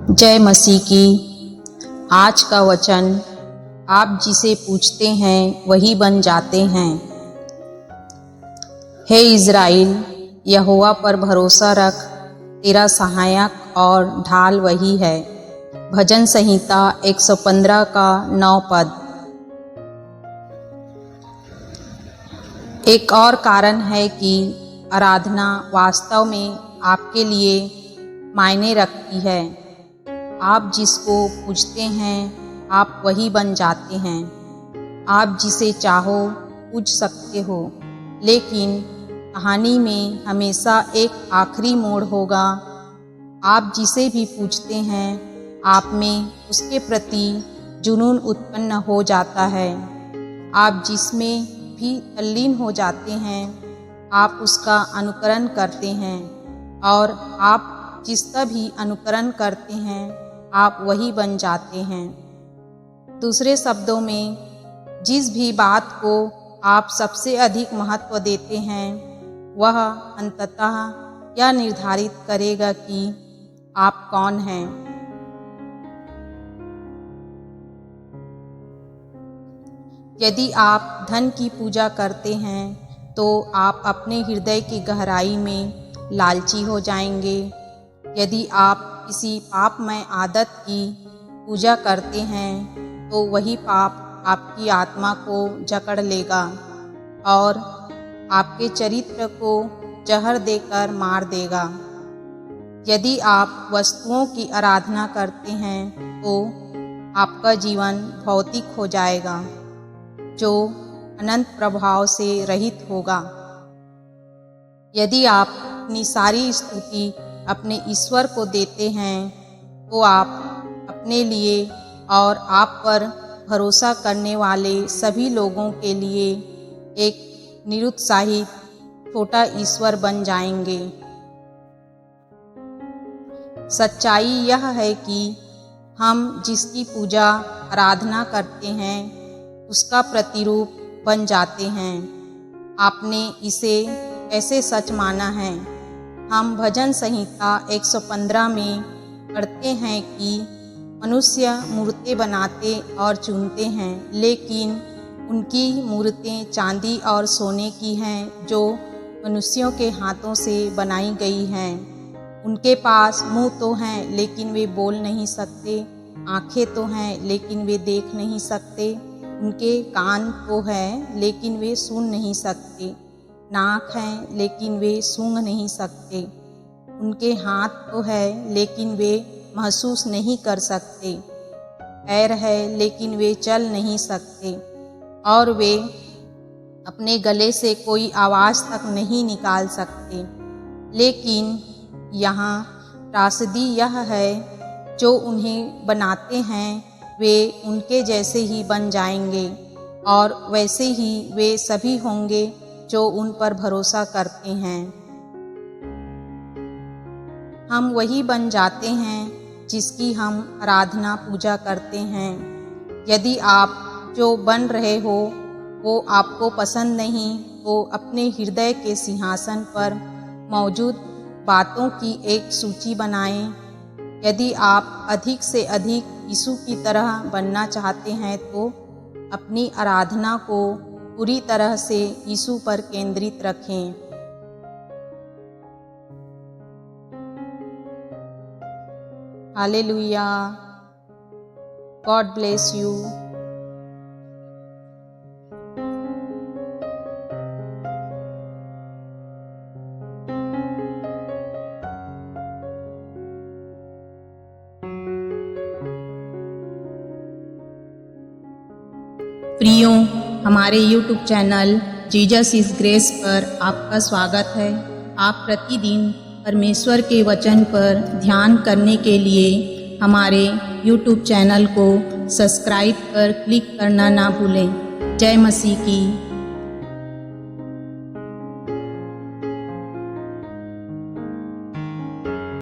जय मसीह की। आज का वचन, आप जिसे पूछते हैं वही बन जाते हैं। हे इज़राइल, यहोवा पर भरोसा रख, तेरा सहायक और ढाल वही है। भजन संहिता 115 का 9 पद। एक और कारण है कि आराधना वास्तव में आपके लिए मायने रखती है। आप जिसको पूजते हैं आप वही बन जाते हैं। आप जिसे चाहो पूज सकते हो, लेकिन कहानी में हमेशा एक आखिरी मोड़ होगा। आप जिसे भी पूजते हैं आप में उसके प्रति जुनून उत्पन्न हो जाता है। आप जिसमें भी तल्लीन हो जाते हैं आप उसका अनुकरण करते हैं, और आप जिसका भी अनुकरण करते हैं आप वही बन जाते हैं। दूसरे शब्दों में, जिस भी बात को आप सबसे अधिक महत्व देते हैं वह अंततः यह निर्धारित करेगा कि आप कौन हैं। यदि आप धन की पूजा करते हैं तो आप अपने हृदय की गहराई में लालची हो जाएंगे। यदि आप किसी पापमय आदत की पूजा करते हैं तो वही पाप आपकी आत्मा को जकड़ लेगा और आपके चरित्र को जहर देकर मार देगा। यदि आप वस्तुओं की आराधना करते हैं तो आपका जीवन भौतिक हो जाएगा, जो अनंत प्रभाव से रहित होगा। यदि आप अपनी सारी स्तुति अपने ईश्वर को देते हैं तो आप अपने लिए और आप पर भरोसा करने वाले सभी लोगों के लिए एक निरुत्साहित छोटा ईश्वर बन जाएंगे। सच्चाई यह है कि हम जिसकी पूजा आराधना करते हैं उसका प्रतिरूप बन जाते हैं। आपने इसे कैसे सच माना है? हम भजन संहिता 115 में पढ़ते हैं कि मनुष्य मूर्तें बनाते और चुनते हैं, लेकिन उनकी मूर्तें चांदी और सोने की हैं जो मनुष्यों के हाथों से बनाई गई हैं। उनके पास मुंह तो हैं लेकिन वे बोल नहीं सकते, आँखें तो हैं लेकिन वे देख नहीं सकते, उनके कान तो हैं लेकिन वे सुन नहीं सकते, नाक हैं लेकिन वे सूंघ नहीं सकते, उनके हाथ तो है लेकिन वे महसूस नहीं कर सकते, पैर है लेकिन वे चल नहीं सकते, और वे अपने गले से कोई आवाज़ तक नहीं निकाल सकते। लेकिन यहाँ त्रासदी यह है, जो उन्हें बनाते हैं वे उनके जैसे ही बन जाएंगे, और वैसे ही वे सभी होंगे जो उन पर भरोसा करते हैं। हम वही बन जाते हैं जिसकी हम आराधना पूजा करते हैं। यदि आप जो बन रहे हो वो आपको पसंद नहीं तो अपने हृदय के सिंहासन पर मौजूद बातों की एक सूची बनाएं। यदि आप अधिक से अधिक यीशु की तरह बनना चाहते हैं तो अपनी आराधना को पूरी तरह से यीशु पर केंद्रित रखें। हालेलुया। God bless you. प्रियो, हमारे YouTube channel Jesus is grace पर आपका स्वागत है। आप प्रतिदिन परमेश्वर के वचन पर ध्यान करने के लिए हमारे YouTube चैनल को सब्सक्राइब पर क्लिक करना ना भूलें। जय मसीह की।